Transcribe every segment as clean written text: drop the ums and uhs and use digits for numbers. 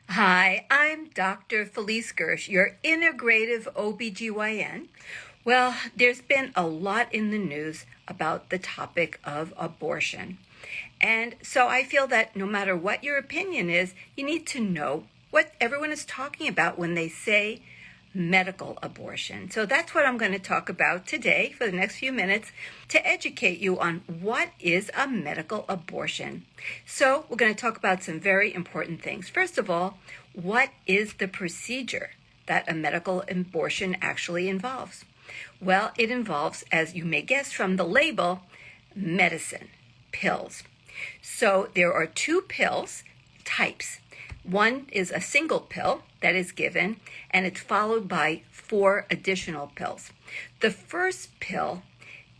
Hi, I'm Dr. Felice Gersh, your integrative OBGYN. Well, there's been a lot in the news about the topic of abortion. And so I feel that no matter what your opinion is, you need to know what everyone is talking about when they say medical abortion. So that's what I'm going to talk about today for the next few minutes to educate you on what is a medical abortion. So we're going to talk about some very important things. First of all, what is the procedure that a medical abortion actually involves? Well, it involves, as you may guess from the label, medicine, pills. So there are two pills types. One is a single pill that is given, and it's followed by 4 additional pills. The first pill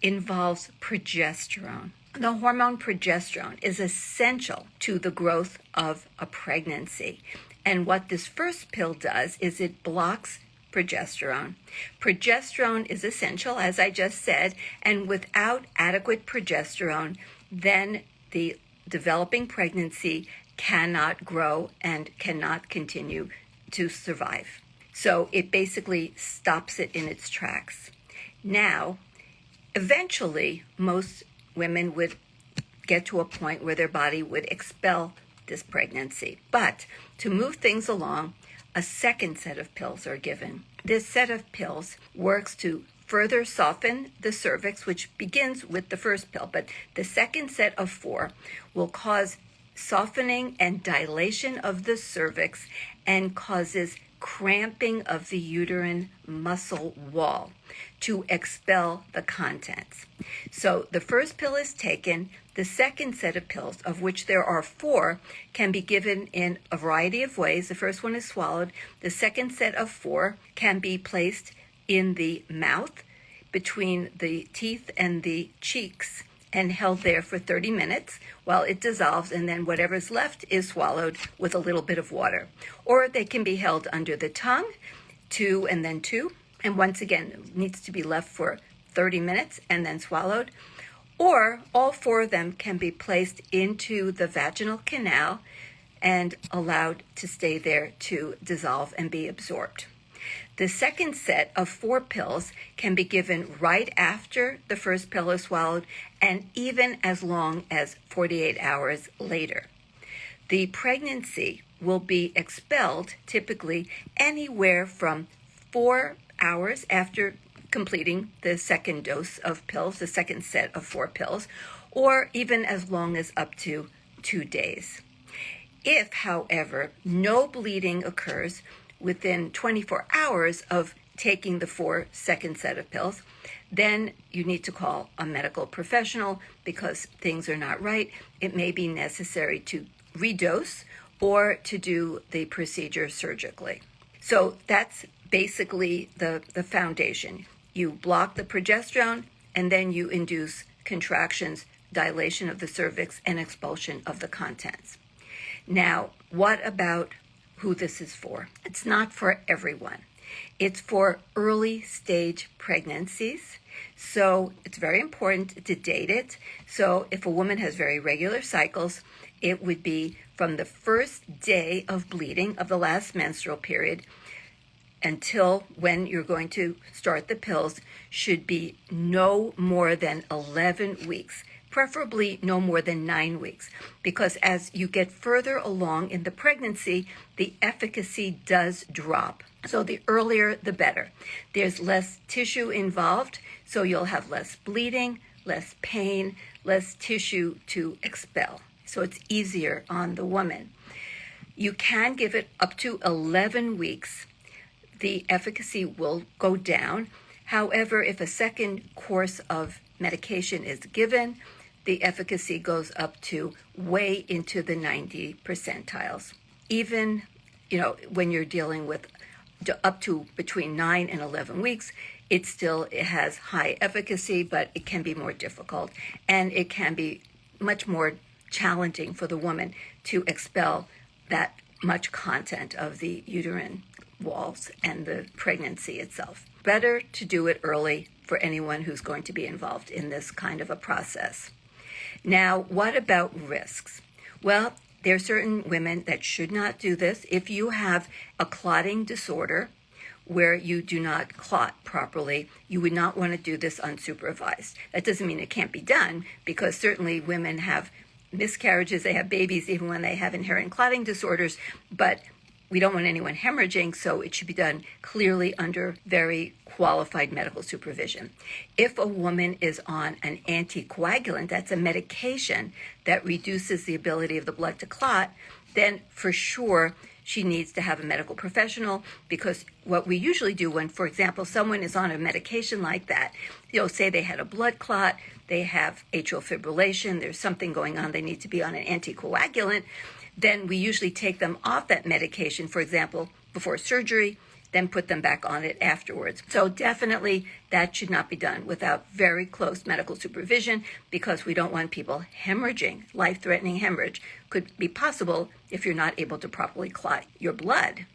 involves progesterone. The hormone progesterone is essential to the growth of a pregnancy. And what this first pill does is it blocks progesterone. Progesterone is essential, as I just said, and without adequate progesterone, then the developing pregnancy cannot grow and cannot continue to survive. So it basically stops it in its tracks. Now, eventually, most women would get to a point where their body would expel this pregnancy. But to move things along, a second set of pills are given. This set of pills works to further soften the cervix, which begins with the first pill, but the second set of 4 will cause softening and dilation of the cervix and causes cramping of the uterine muscle wall to expel the contents. So the first pill is taken. The second set of pills, of which there are 4, can be given in a variety of ways. The first one is swallowed. The second set of 4 can be placed in the mouth between the teeth and the cheeks and held there for 30 minutes while it dissolves, and then whatever's left is swallowed with a little bit of water. Or they can be held under the tongue, 2 and then 2, and once again, it needs to be left for 30 minutes and then swallowed. Or all 4 of them can be placed into the vaginal canal and allowed to stay there to dissolve and be absorbed. The second set of 4 pills can be given right after the first pill is swallowed and even as long as 48 hours later. The pregnancy will be expelled typically anywhere from 4 hours after completing the second dose of pills, the second set of 4 pills, or even as long as up to 2 days. If, however, no bleeding occurs within 24 hours of taking the second set of pills, then you need to call a medical professional because things are not right. It may be necessary to redose or to do the procedure surgically. So that's basically the foundation. You block the progesterone, and then you induce contractions, dilation of the cervix, and expulsion of the contents. Now, what about who this is for? It's not for everyone. It's for early stage pregnancies. So it's very important to date it. So if a woman has very regular cycles, it would be from the first day of bleeding of the last menstrual period until when you're going to start the pills should be no more than 11 weeks. Preferably no more than 9 weeks, because as you get further along in the pregnancy, the efficacy does drop. So the earlier, the better. There's less tissue involved, so you'll have less bleeding, less pain, less tissue to expel. So it's easier on the woman. You can give it up to 11 weeks. The efficacy will go down. However, if a second course of medication is given, the efficacy goes up to way into the 90 percentiles. Even, when you're dealing with up to between 9 and 11 weeks, it has high efficacy, but it can be more difficult. And it can be much more challenging for the woman to expel that much content of the uterine walls and the pregnancy itself. Better to do it early for anyone who's going to be involved in this kind of a process. Now, what about risks? Well, There are certain women that should not do this. If you have a clotting disorder where you do not clot properly, you would not want to do this unsupervised. That doesn't mean it can't be done, because certainly women have miscarriages, they have babies even when they have inherent clotting disorders, but we don't want anyone hemorrhaging, so it should be done clearly under very qualified medical supervision. If a woman is on an anticoagulant, that's a medication that reduces the ability of the blood to clot, then for sure she needs to have a medical professional, because what we usually do when, for example, someone is on a medication like that, say they had a blood clot, they have atrial fibrillation, there's something going on, they need to be on an anticoagulant, then we usually take them off that medication, for example, before surgery, then put them back on it afterwards. So definitely that should not be done without very close medical supervision, because we don't want people hemorrhaging. Life-threatening hemorrhage could be possible if you're not able to properly clot your blood.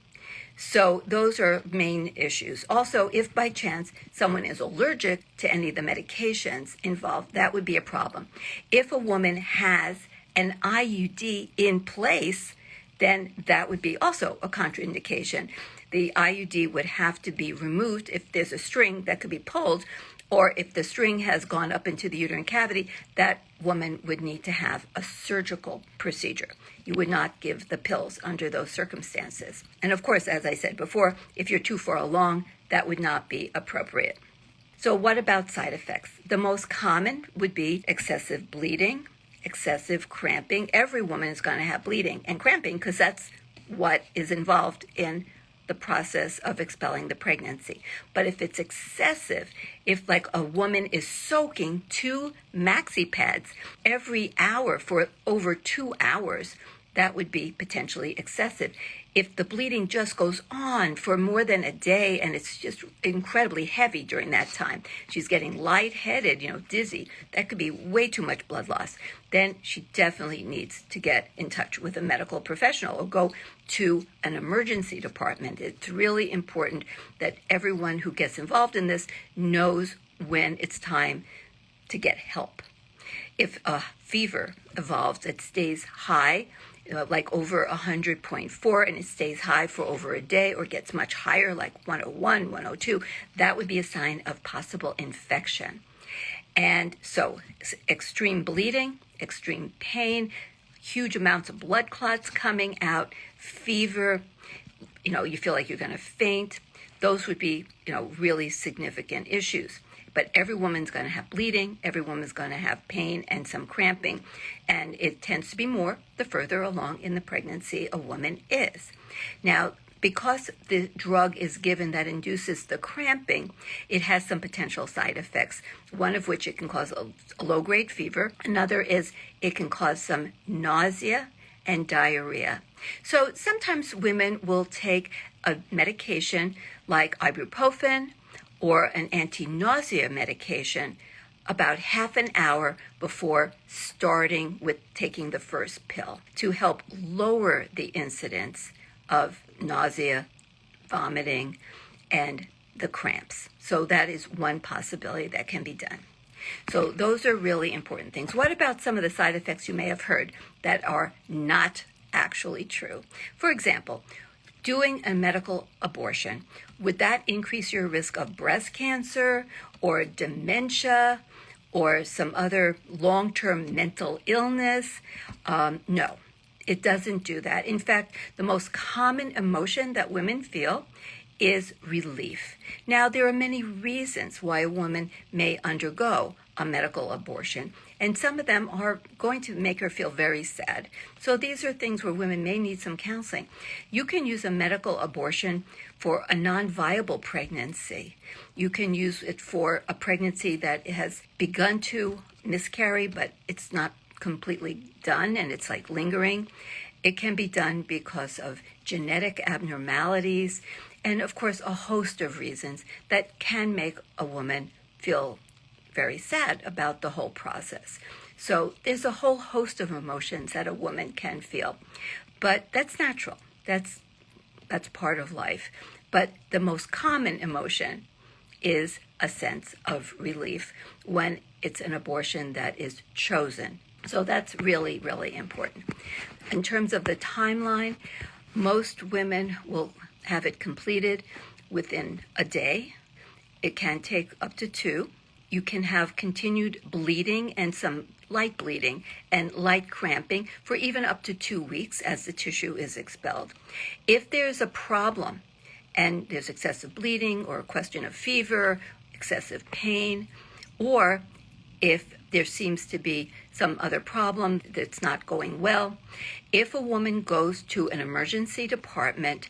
So those are main issues. Also, if by chance someone is allergic to any of the medications involved, that would be a problem. If a woman has an IUD in place, then that would be also a contraindication. The IUD would have to be removed if there's a string that could be pulled, or if the string has gone up into the uterine cavity, that woman would need to have a surgical procedure. You would not give the pills under those circumstances. And of course, as I said before, if you're too far along, that would not be appropriate. So what about side effects? The most common would be excessive bleeding, excessive cramping. Every woman is going to have bleeding and cramping, because that's what is involved in the process of expelling the pregnancy. But if it's excessive, if like a woman is soaking 2 maxi pads every hour for over 2 hours, that would be potentially excessive. If the bleeding just goes on for more than a day and it's just incredibly heavy during that time, she's getting lightheaded, dizzy, that could be way too much blood loss, then she definitely needs to get in touch with a medical professional or go to an emergency department. It's really important that everyone who gets involved in this knows when it's time to get help. If a fever evolves that stays high, like over 100.4, and it stays high for over a day, or gets much higher, like 101, 102, that would be a sign of possible infection. And so extreme bleeding, extreme pain, huge amounts of blood clots coming out, fever, you feel like you're going to faint, those would be, really significant issues. But every woman's going to have bleeding, every woman's going to have pain and some cramping, and it tends to be more the further along in the pregnancy a woman is. Now, because the drug is given that induces the cramping, it has some potential side effects, one of which it can cause a low-grade fever. Another is it can cause some nausea and diarrhea. So sometimes women will take a medication like ibuprofen or an anti-nausea medication about half an hour before starting with taking the first pill to help lower the incidence of nausea, vomiting, and the cramps. So that is one possibility that can be done. So those are really important things. What about some of the side effects you may have heard that are not actually true? For example, doing a medical abortion, would that increase your risk of breast cancer or dementia or some other long-term mental illness? No, it doesn't do that. In fact, the most common emotion that women feel is relief. Now, there are many reasons why a woman may undergo a medical abortion, and some of them are going to make her feel very sad. So these are things where women may need some counseling. You can use a medical abortion for a non-viable pregnancy. You can use it for a pregnancy that has begun to miscarry, but it's not completely done and it's like lingering. It can be done because of genetic abnormalities and, of course, a host of reasons that can make a woman feel very sad about the whole process. So there's a whole host of emotions that a woman can feel, but that's natural. That's part of life. But the most common emotion is a sense of relief when it's an abortion that is chosen So that's really, really important. In terms of the timeline, most women will have it completed within a day. It can take up to 2. You can have continued bleeding and some light bleeding and light cramping for even up to 2 weeks as the tissue is expelled. If there's a problem and there's excessive bleeding or a question of fever, excessive pain, or if there seems to be some other problem that's not going well, if a woman goes to an emergency department,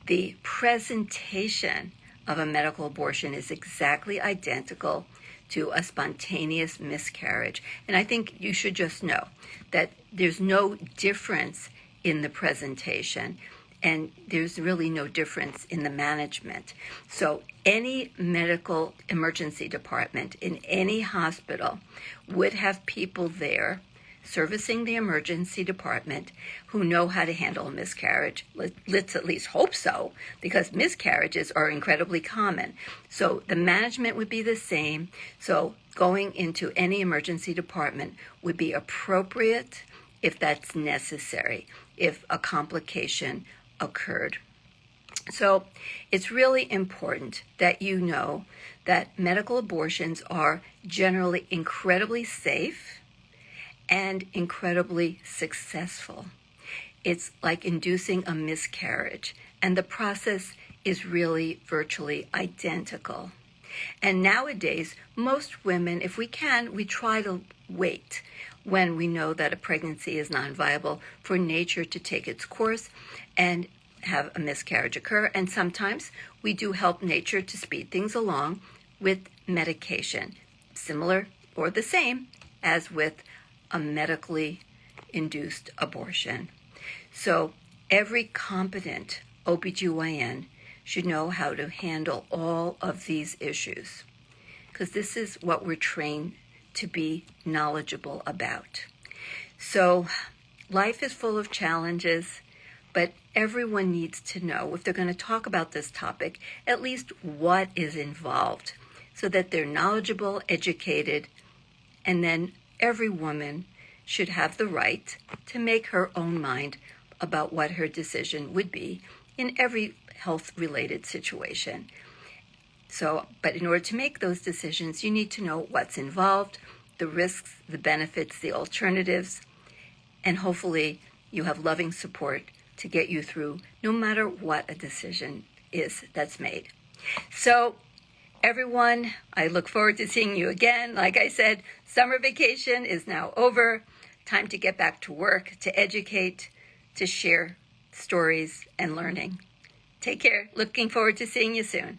the presentation of a medical abortion is exactly identical to a spontaneous miscarriage. And I think you should just know that there's no difference in the presentation, and there's really no difference in the management. So any medical emergency department in any hospital would have people there servicing the emergency department who know how to handle a miscarriage. Let's at least hope so, because miscarriages are incredibly common. So the management would be the same. So going into any emergency department would be appropriate if that's necessary, if a complication occurred. So it's really important that you know that medical abortions are generally incredibly safe and incredibly successful. It's like inducing a miscarriage, and the process is really virtually identical. And nowadays, most women, if we can, we try to wait when we know that a pregnancy is non-viable for nature to take its course and have a miscarriage occur. And sometimes we do help nature to speed things along with medication, similar or the same as with a medically induced abortion. So every competent OBGYN should know how to handle all of these issues, because this is what we're trained to be knowledgeable about. So life is full of challenges, but everyone needs to know, if they're going to talk about this topic, at least what is involved, so that they're knowledgeable, educated, and then every woman should have the right to make her own mind about what her decision would be in every health-related situation. So, but in order to make those decisions, you need to know what's involved, the risks, the benefits, the alternatives, and hopefully you have loving support to get you through no matter what a decision is that's made. So everyone, I look forward to seeing you again. Like I said, summer vacation is now over. Time to get back to work, to educate, to share stories and learning. Take care. Looking forward to seeing you soon.